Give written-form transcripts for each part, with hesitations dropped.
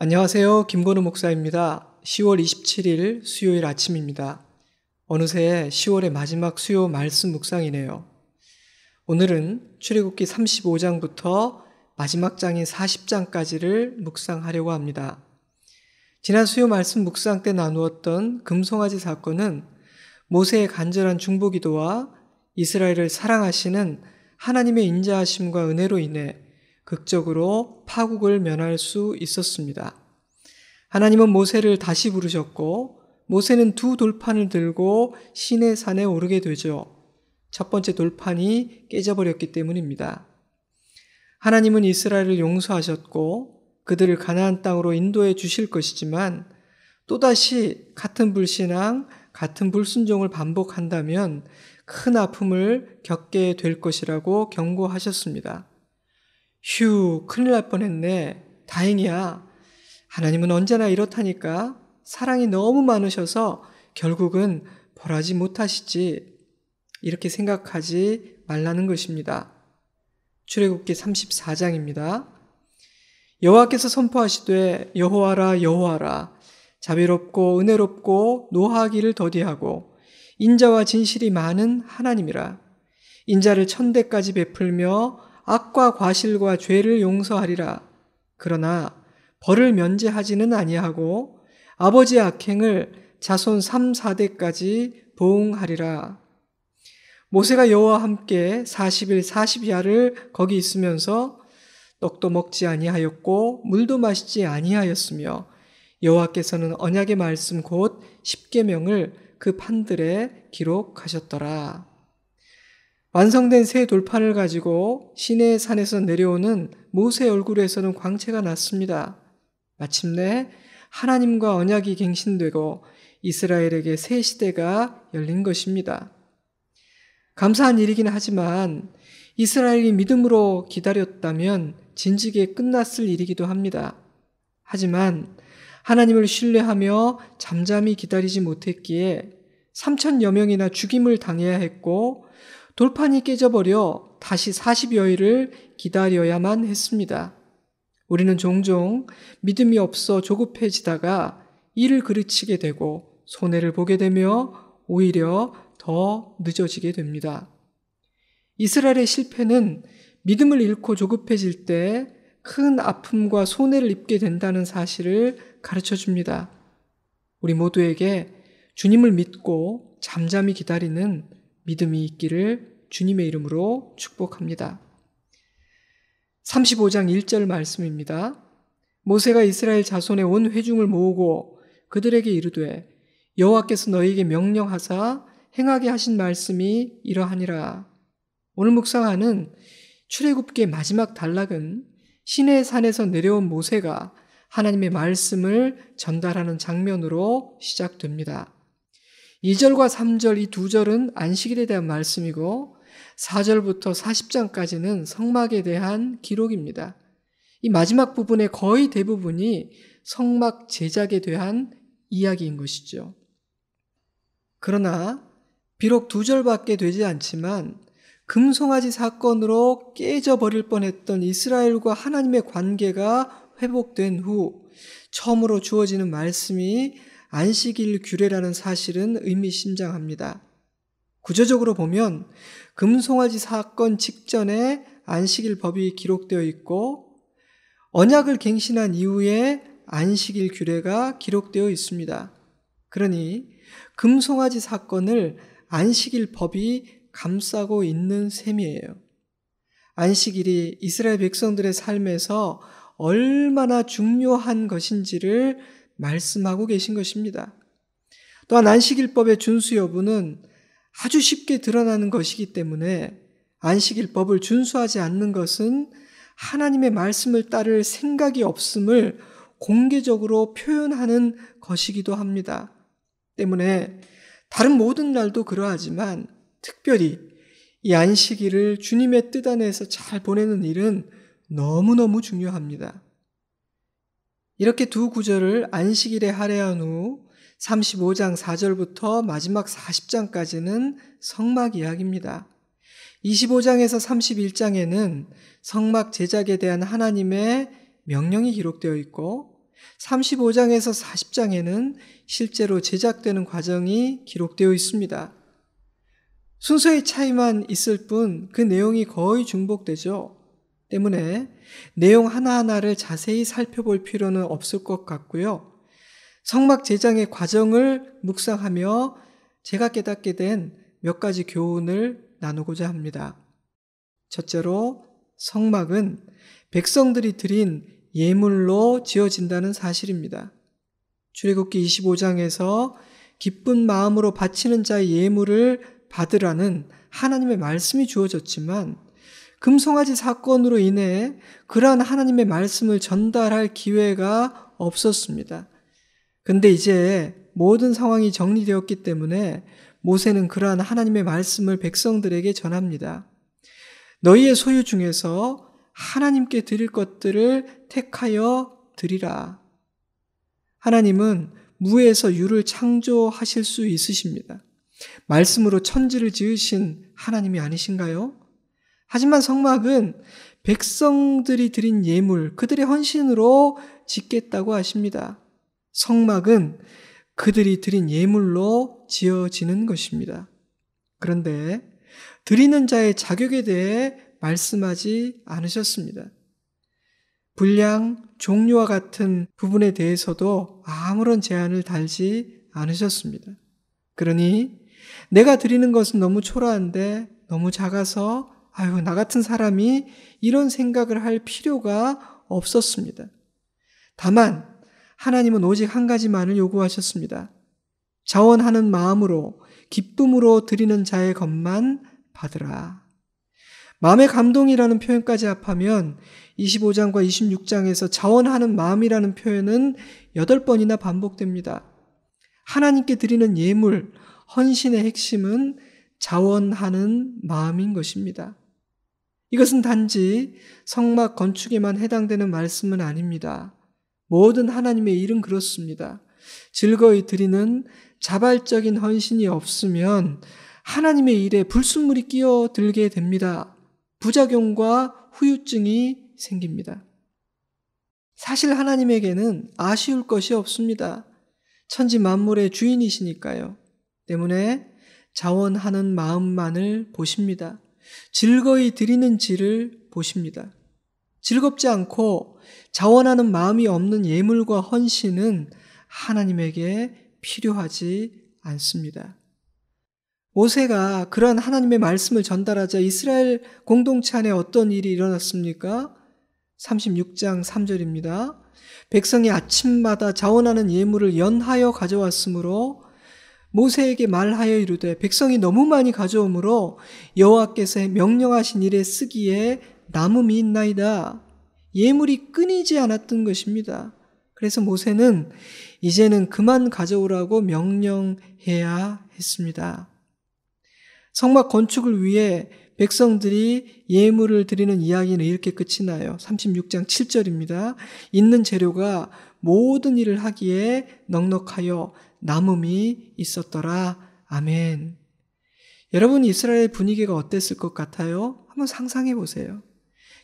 안녕하세요. 김건우 목사입니다. 10월 27일 수요일 아침입니다. 어느새 10월의 마지막 수요 말씀 묵상이네요. 오늘은 출애굽기 35장부터 마지막 장인 40장까지를 묵상하려고 합니다. 지난 수요 말씀 묵상 때 나누었던 금송아지 사건은 모세의 간절한 중보기도와 이스라엘을 사랑하시는 하나님의 인자하심과 은혜로 인해 극적으로 파국을 면할 수 있었습니다. 하나님은 모세를 다시 부르셨고 모세는 두 돌판을 들고 시내산에 오르게 되죠. 첫 번째 돌판이 깨져버렸기 때문입니다. 하나님은 이스라엘을 용서하셨고 그들을 가나안 땅으로 인도해 주실 것이지만 또다시 같은 불신앙, 같은 불순종을 반복한다면 큰 아픔을 겪게 될 것이라고 경고하셨습니다. 휴, 큰일 날 뻔했네. 다행이야. 하나님은 언제나 이렇다니까. 사랑이 너무 많으셔서 결국은 벌하지 못하시지. 이렇게 생각하지 말라는 것입니다. 출애굽기 34장입니다. 여호와께서 선포하시되 여호와라 여호와라 자비롭고 은혜롭고 노하기를 더디하고 인자와 진실이 많은 하나님이라. 인자를 천대까지 베풀며 악과 과실과 죄를 용서하리라. 그러나 벌을 면제하지는 아니하고 아버지의 악행을 자손 3, 4대까지 보응하리라. 모세가 여호와와 함께 40일 40야를 거기 있으면서 떡도 먹지 아니하였고 물도 마시지 아니하였으며 여호와께서는 언약의 말씀 곧 십계명을 그 판들에 기록하셨더라. 완성된 새 돌판을 가지고 시내 산에서 내려오는 모세 얼굴에서는 광채가 났습니다. 마침내 하나님과 언약이 갱신되고 이스라엘에게 새 시대가 열린 것입니다. 감사한 일이긴 하지만 이스라엘이 믿음으로 기다렸다면 진즉에 끝났을 일이기도 합니다. 하지만 하나님을 신뢰하며 잠잠히 기다리지 못했기에 3,000여 명이나 죽임을 당해야 했고 돌판이 깨져버려 다시 40여일을 기다려야만 했습니다. 우리는 종종 믿음이 없어 조급해지다가 일을 그르치게 되고 손해를 보게 되며 오히려 더 늦어지게 됩니다. 이스라엘의 실패는 믿음을 잃고 조급해질 때 큰 아픔과 손해를 입게 된다는 사실을 가르쳐 줍니다. 우리 모두에게 주님을 믿고 잠잠히 기다리는 믿음이 있기를 주님의 이름으로 축복합니다. 35장 1절 말씀입니다. 모세가 이스라엘 자손의 온 회중을 모으고 그들에게 이르되 여호와께서 너희에게 명령하사 행하게 하신 말씀이 이러하니라. 오늘 묵상하는 출애굽기의 마지막 단락은 시내 산에서 내려온 모세가 하나님의 말씀을 전달하는 장면으로 시작됩니다. 2절과 3절 이 두 절은 안식일에 대한 말씀이고 4절부터 40장까지는 성막에 대한 기록입니다. 이 마지막 부분의 거의 대부분이 성막 제작에 대한 이야기인 것이죠. 그러나 비록 두 절밖에 되지 않지만 금송아지 사건으로 깨져버릴 뻔했던 이스라엘과 하나님의 관계가 회복된 후 처음으로 주어지는 말씀이 안식일 규례라는 사실은 의미심장합니다. 구조적으로 보면 금송아지 사건 직전에 안식일 법이 기록되어 있고 언약을 갱신한 이후에 안식일 규례가 기록되어 있습니다. 그러니 금송아지 사건을 안식일 법이 감싸고 있는 셈이에요. 안식일이 이스라엘 백성들의 삶에서 얼마나 중요한 것인지를 말씀하고 계신 것입니다. 또한 안식일법의 준수 여부는 아주 쉽게 드러나는 것이기 때문에 안식일법을 준수하지 않는 것은 하나님의 말씀을 따를 생각이 없음을 공개적으로 표현하는 것이기도 합니다. 때문에 다른 모든 날도 그러하지만 특별히 이 안식일을 주님의 뜻 안에서 잘 보내는 일은 너무너무 중요합니다. 이렇게 두 구절을 안식일에 할애한 후 35장 4절부터 마지막 40장까지는 성막 이야기입니다. 25장에서 31장에는 성막 제작에 대한 하나님의 명령이 기록되어 있고 35장에서 40장에는 실제로 제작되는 과정이 기록되어 있습니다. 순서의 차이만 있을 뿐 그 내용이 거의 중복되죠. 때문에 내용 하나하나를 자세히 살펴볼 필요는 없을 것 같고요. 성막 제작의 과정을 묵상하며 제가 깨닫게 된 몇 가지 교훈을 나누고자 합니다. 첫째로, 성막은 백성들이 드린 예물로 지어진다는 사실입니다. 출애굽기 25장에서 기쁜 마음으로 바치는 자의 예물을 받으라는 하나님의 말씀이 주어졌지만 금송아지 사건으로 인해 그러한 하나님의 말씀을 전달할 기회가 없었습니다. 근데 이제 모든 상황이 정리되었기 때문에 모세는 그러한 하나님의 말씀을 백성들에게 전합니다. 너희의 소유 중에서 하나님께 드릴 것들을 택하여 드리라. 하나님은 무에서 유를 창조하실 수 있으십니다. 말씀으로 천지를 지으신 하나님이 아니신가요? 하지만 성막은 백성들이 드린 예물, 그들의 헌신으로 짓겠다고 하십니다. 성막은 그들이 드린 예물로 지어지는 것입니다. 그런데 드리는 자의 자격에 대해 말씀하지 않으셨습니다. 분량, 종류와 같은 부분에 대해서도 아무런 제한을 달지 않으셨습니다. 그러니 내가 드리는 것은 너무 초라한데 너무 작아서 나 같은 사람이 이런 생각을 할 필요가 없었습니다. 다만 하나님은 오직 한 가지만을 요구하셨습니다. 자원하는 마음으로 기쁨으로 드리는 자의 것만 받으라. 마음의 감동이라는 표현까지 합하면 25장과 26장에서 자원하는 마음이라는 표현은 8번이나 반복됩니다. 하나님께 드리는 예물, 헌신의 핵심은 자원하는 마음인 것입니다. 이것은 단지 성막 건축에만 해당되는 말씀은 아닙니다. 모든 하나님의 일은 그렇습니다. 즐거이 드리는 자발적인 헌신이 없으면 하나님의 일에 불순물이 끼어들게 됩니다. 부작용과 후유증이 생깁니다. 사실 하나님에게는 아쉬울 것이 없습니다. 천지 만물의 주인이시니까요. 때문에 자원하는 마음만을 보십니다. 즐거이 드리는지를 보십니다. 즐겁지 않고 자원하는 마음이 없는 예물과 헌신은 하나님에게 필요하지 않습니다. 모세가 그러한 하나님의 말씀을 전달하자 이스라엘 공동체 안에 어떤 일이 일어났습니까? 36장 3절입니다. 백성이 아침마다 자원하는 예물을 연하여 가져왔으므로 모세에게 말하여 이르되 백성이 너무 많이 가져오므로 여호와께서 명령하신 일에 쓰기에 남음이 있나이다. 예물이 끊이지 않았던 것입니다. 그래서 모세는 이제는 그만 가져오라고 명령해야 했습니다. 성막 건축을 위해 백성들이 예물을 드리는 이야기는 이렇게 끝이 나요. 36장 7절입니다. 있는 재료가 모든 일을 하기에 넉넉하여 남음이 있었더라. 아멘. 여러분, 이스라엘 분위기가 어땠을 것 같아요? 한번 상상해 보세요.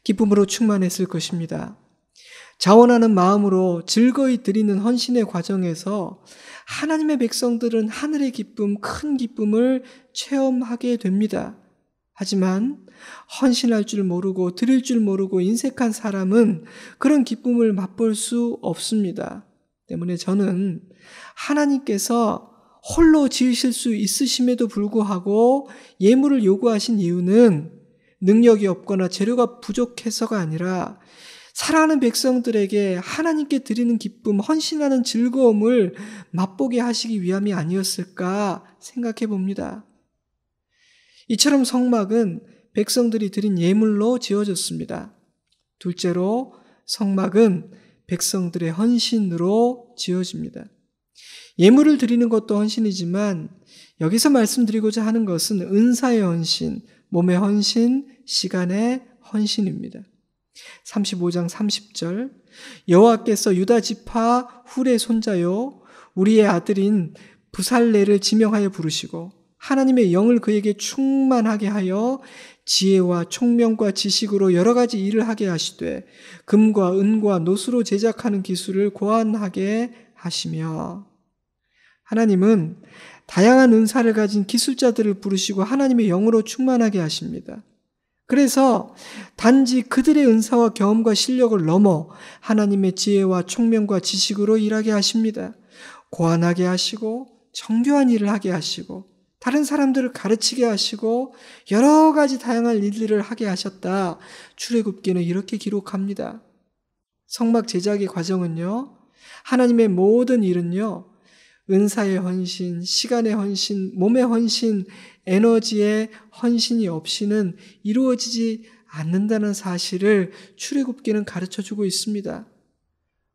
기쁨으로 충만했을 것입니다. 자원하는 마음으로 즐거이 드리는 헌신의 과정에서 하나님의 백성들은 하늘의 기쁨, 큰 기쁨을 체험하게 됩니다. 하지만 헌신할 줄 모르고 드릴 줄 모르고 인색한 사람은 그런 기쁨을 맛볼 수 없습니다. 때문에 저는 하나님께서 홀로 지으실 수 있으심에도 불구하고 예물을 요구하신 이유는 능력이 없거나 재료가 부족해서가 아니라 사랑하는 백성들에게 하나님께 드리는 기쁨, 헌신하는 즐거움을 맛보게 하시기 위함이 아니었을까 생각해 봅니다. 이처럼 성막은 백성들이 드린 예물로 지어졌습니다. 둘째로 성막은 백성들의 헌신으로 지어집니다. 예물을 드리는 것도 헌신이지만 여기서 말씀드리고자 하는 것은 은사의 헌신, 몸의 헌신, 시간의 헌신입니다. 35장 30절 여호와께서 유다 지파 훌의 손자요 우리의 아들인 부살레를 지명하여 부르시고 하나님의 영을 그에게 충만하게 하여 지혜와 총명과 지식으로 여러 가지 일을 하게 하시되 금과 은과 노수로 제작하는 기술을 고안하게 하시며, 하나님은 다양한 은사를 가진 기술자들을 부르시고 하나님의 영으로 충만하게 하십니다. 그래서 단지 그들의 은사와 경험과 실력을 넘어 하나님의 지혜와 총명과 지식으로 일하게 하십니다. 고안하게 하시고 정교한 일을 하게 하시고 다른 사람들을 가르치게 하시고 여러 가지 다양한 일들을 하게 하셨다. 출애굽기는 이렇게 기록합니다. 성막 제작의 과정은요, 하나님의 모든 일은요, 은사의 헌신, 시간의 헌신, 몸의 헌신, 에너지의 헌신이 없이는 이루어지지 않는다는 사실을 출애굽기는 가르쳐주고 있습니다.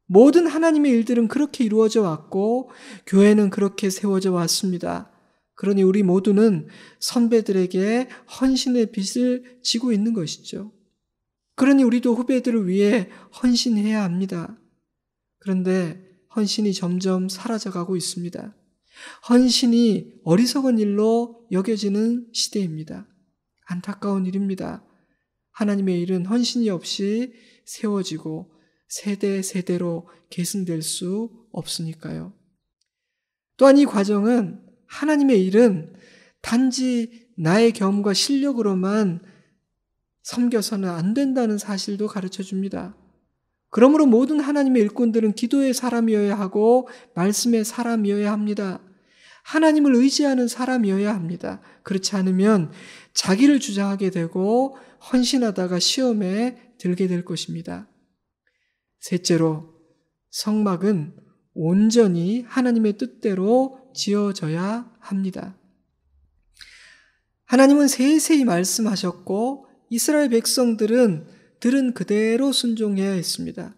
모든 하나님의 일들은 그렇게 이루어져 왔고 교회는 그렇게 세워져 왔습니다. 그러니 우리 모두는 선배들에게 헌신의 빚을 지고 있는 것이죠. 그러니 우리도 후배들을 위해 헌신해야 합니다. 그런데 헌신이 점점 사라져가고 있습니다. 헌신이 어리석은 일로 여겨지는 시대입니다. 안타까운 일입니다. 하나님의 일은 헌신이 없이 세워지고 세대 세대로 계승될 수 없으니까요. 또한 이 과정은 하나님의 일은 단지 나의 경험과 실력으로만 섬겨서는 안 된다는 사실도 가르쳐 줍니다. 그러므로 모든 하나님의 일꾼들은 기도의 사람이어야 하고 말씀의 사람이어야 합니다. 하나님을 의지하는 사람이어야 합니다. 그렇지 않으면 자기를 주장하게 되고 헌신하다가 시험에 들게 될 것입니다. 셋째로, 성막은 온전히 하나님의 뜻대로 지어져야 합니다. 하나님은 세세히 말씀하셨고 이스라엘 백성들은 들은 그대로 순종해야 했습니다.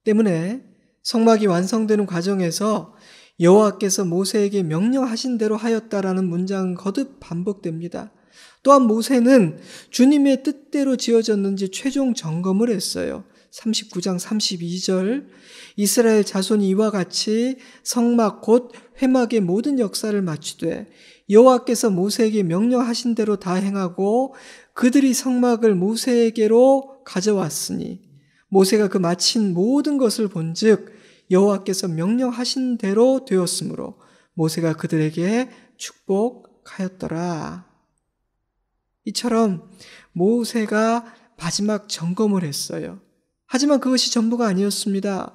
때문에 성막이 완성되는 과정에서 여호와께서 모세에게 명령하신 대로 하였다라는 문장은 거듭 반복됩니다. 또한 모세는 주님의 뜻대로 지어졌는지 최종 점검을 했어요. 39장 32절, 이스라엘 자손이 이와 같이 성막 곧 회막의 모든 역사를 마치되 여호와께서 모세에게 명령하신 대로 다 행하고 그들이 성막을 모세에게로 가져왔으니 모세가 그 마친 모든 것을 본즉 여호와께서 명령하신 대로 되었으므로 모세가 그들에게 축복하였더라. 이처럼 모세가 마지막 점검을 했어요. 하지만 그것이 전부가 아니었습니다.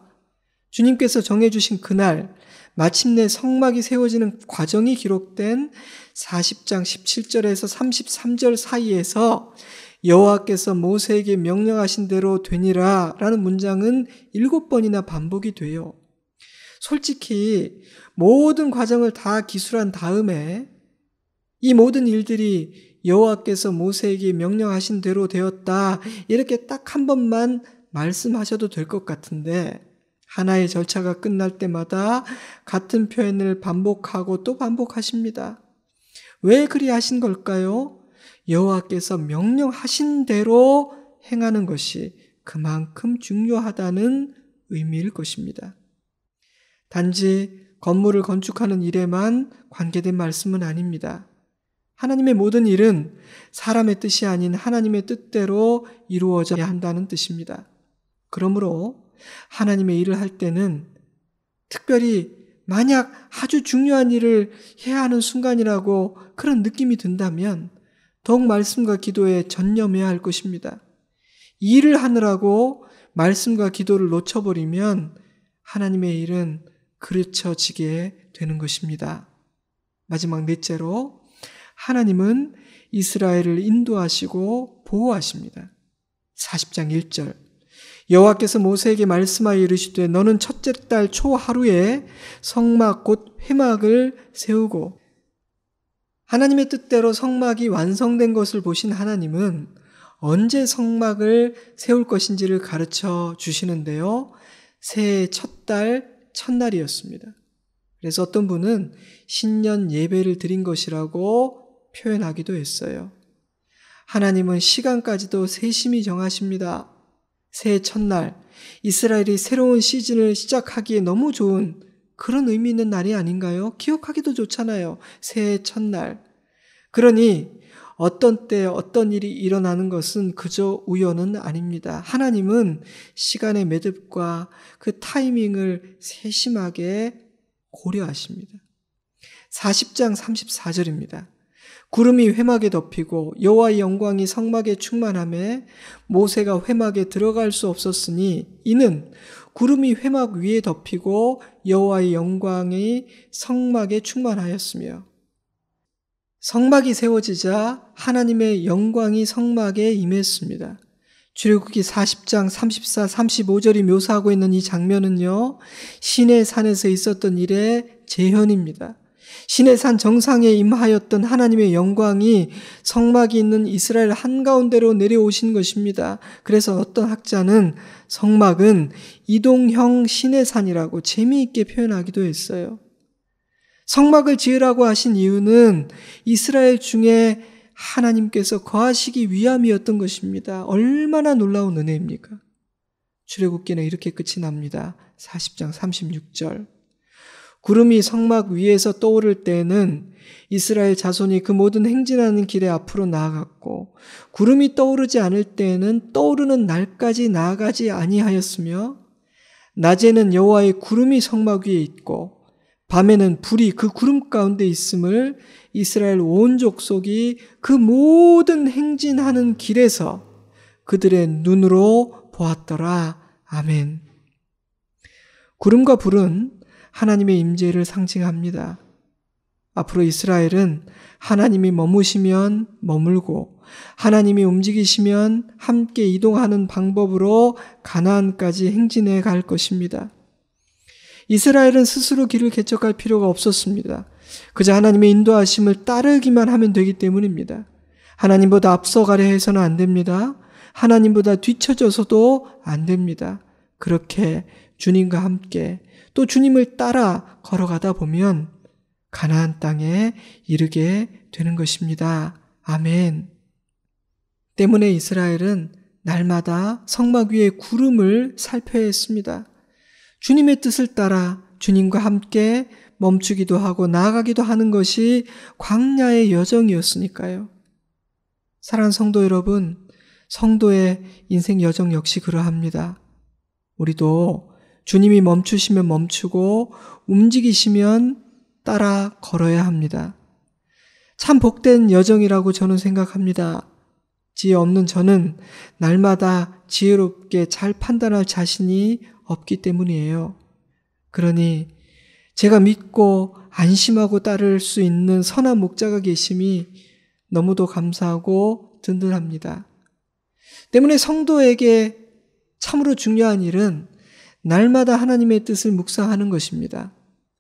주님께서 정해주신 그날 마침내 성막이 세워지는 과정이 기록된 40장 17절에서 33절 사이에서 여호와께서 모세에게 명령하신 대로 되니라 라는 문장은 7번이나 반복이 돼요. 솔직히 모든 과정을 다 기술한 다음에 이 모든 일들이 여호와께서 모세에게 명령하신 대로 되었다 이렇게 딱 한 번만 말씀하셔도 될 것 같은데 하나의 절차가 끝날 때마다 같은 표현을 반복하고 또 반복하십니다. 왜 그리 하신 걸까요? 여호와께서 명령하신 대로 행하는 것이 그만큼 중요하다는 의미일 것입니다. 단지 건물을 건축하는 일에만 관계된 말씀은 아닙니다. 하나님의 모든 일은 사람의 뜻이 아닌 하나님의 뜻대로 이루어져야 한다는 뜻입니다. 그러므로 하나님의 일을 할 때는 특별히 만약 아주 중요한 일을 해야 하는 순간이라고 그런 느낌이 든다면 더욱 말씀과 기도에 전념해야 할 것입니다. 일을 하느라고 말씀과 기도를 놓쳐버리면 하나님의 일은 그르쳐지게 되는 것입니다. 마지막 넷째로, 하나님은 이스라엘을 인도하시고 보호하십니다. 40장 1절, 여호와께서 모세에게 말씀하여 이르시되 너는 첫째 달 초 하루에 성막 곧 회막을 세우고, 하나님의 뜻대로 성막이 완성된 것을 보신 하나님은 언제 성막을 세울 것인지를 가르쳐 주시는데요. 새해 첫 달 첫날이었습니다. 그래서 어떤 분은 신년 예배를 드린 것이라고 표현하기도 했어요. 하나님은 시간까지도 세심히 정하십니다. 새해 첫날, 이스라엘이 새로운 시즌을 시작하기에 너무 좋은 그런 의미 있는 날이 아닌가요? 기억하기도 좋잖아요. 새해 첫날. 그러니 어떤 때 어떤 일이 일어나는 것은 그저 우연은 아닙니다. 하나님은 시간의 매듭과 그 타이밍을 세심하게 고려하십니다. 40장 34절입니다. 구름이 회막에 덮이고 여호와의 영광이 성막에 충만하매 모세가 회막에 들어갈 수 없었으니 이는 구름이 회막 위에 덮이고 여호와의 영광이 성막에 충만하였으며, 성막이 세워지자 하나님의 영광이 성막에 임했습니다. 출애굽기 40장 34, 35절이 묘사하고 있는 이 장면은요, 시내산에서 있었던 일의 재현입니다. 시내산 정상에 임하였던 하나님의 영광이 성막이 있는 이스라엘 한가운데로 내려오신 것입니다. 그래서 어떤 학자는 성막은 이동형 시내산이라고 재미있게 표현하기도 했어요. 성막을 지으라고 하신 이유는 이스라엘 중에 하나님께서 거하시기 위함이었던 것입니다. 얼마나 놀라운 은혜입니까? 출애굽기는 이렇게 끝이 납니다. 40장 36절. 구름이 성막 위에서 떠오를 때에는 이스라엘 자손이 그 모든 행진하는 길에 앞으로 나아갔고, 구름이 떠오르지 않을 때에는 떠오르는 날까지 나아가지 아니하였으며, 낮에는 여호와의 구름이 성막 위에 있고 밤에는 불이 그 구름 가운데 있음을 이스라엘 온 족속이 그 모든 행진하는 길에서 그들의 눈으로 보았더라. 아멘. 구름과 불은 하나님의 임재를 상징합니다. 앞으로 이스라엘은 하나님이 머무시면 머물고 하나님이 움직이시면 함께 이동하는 방법으로 가나안까지 행진해 갈 것입니다. 이스라엘은 스스로 길을 개척할 필요가 없었습니다. 그저 하나님의 인도하심을 따르기만 하면 되기 때문입니다. 하나님보다 앞서가려 해서는 안 됩니다. 하나님보다 뒤처져서도 안 됩니다. 그렇게 주님과 함께 또 주님을 따라 걸어가다 보면 가나안 땅에 이르게 되는 것입니다. 아멘. 때문에 이스라엘은 날마다 성막 위에 구름을 살펴야 했습니다. 주님의 뜻을 따라 주님과 함께 멈추기도 하고 나아가기도 하는 것이 광야의 여정이었으니까요. 사랑하는 성도 여러분, 성도의 인생 여정 역시 그러합니다. 우리도 주님이 멈추시면 멈추고 움직이시면 따라 걸어야 합니다. 참 복된 여정이라고 저는 생각합니다. 지혜 없는 저는 날마다 지혜롭게 잘 판단할 자신이 없기 때문이에요. 그러니 제가 믿고 안심하고 따를 수 있는 선한 목자가 계심이 너무도 감사하고 든든합니다. 때문에 성도에게 참으로 중요한 일은 날마다 하나님의 뜻을 묵상하는 것입니다.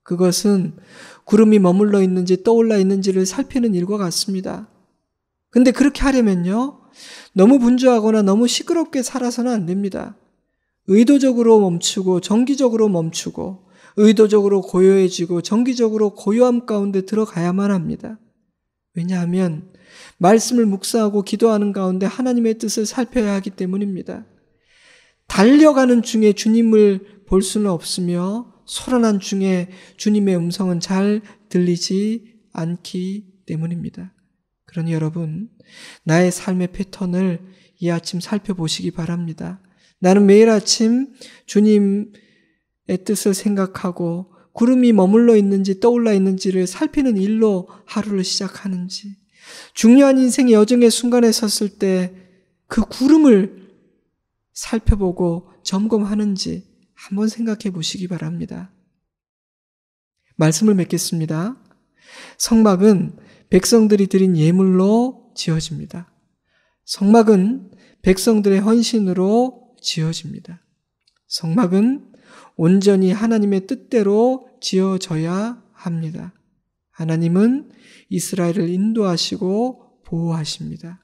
그것은 구름이 머물러 있는지 떠올라 있는지를 살피는 일과 같습니다. 근데 그렇게 하려면요, 너무 분주하거나 너무 시끄럽게 살아서는 안 됩니다. 의도적으로 멈추고 정기적으로 멈추고 의도적으로 고요해지고 정기적으로 고요함 가운데 들어가야만 합니다. 왜냐하면 말씀을 묵상하고 기도하는 가운데 하나님의 뜻을 살펴야 하기 때문입니다. 달려가는 중에 주님을 볼 수는 없으며 소란한 중에 주님의 음성은 잘 들리지 않기 때문입니다. 그러니 여러분, 나의 삶의 패턴을 이 아침 살펴보시기 바랍니다. 나는 매일 아침 주님의 뜻을 생각하고 구름이 머물러 있는지 떠올라 있는지를 살피는 일로 하루를 시작하는지, 중요한 인생의 여정의 순간에 섰을 때 그 구름을 살펴보고 점검하는지 한번 생각해 보시기 바랍니다. 말씀을 맺겠습니다. 성막은 백성들이 드린 예물로 지어집니다. 성막은 백성들의 헌신으로 지어집니다. 성막은 온전히 하나님의 뜻대로 지어져야 합니다. 하나님은 이스라엘을 인도하시고 보호하십니다.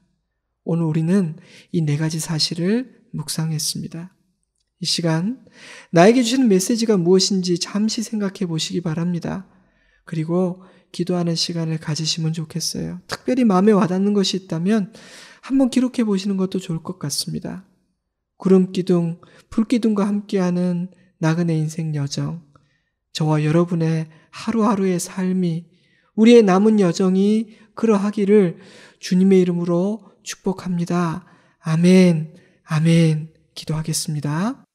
오늘 우리는 이 네 가지 사실을 묵상했습니다. 이 시간 나에게 주시는 메시지가 무엇인지 잠시 생각해 보시기 바랍니다. 그리고 기도하는 시간을 가지시면 좋겠어요. 특별히 마음에 와닿는 것이 있다면 한번 기록해 보시는 것도 좋을 것 같습니다. 구름기둥, 불기둥과 함께하는 나그네 인생 여정, 저와 여러분의 하루하루의 삶이 우리의 남은 여정이 그러하기를 주님의 이름으로 축복합니다. 아멘, 아멘. 기도하겠습니다.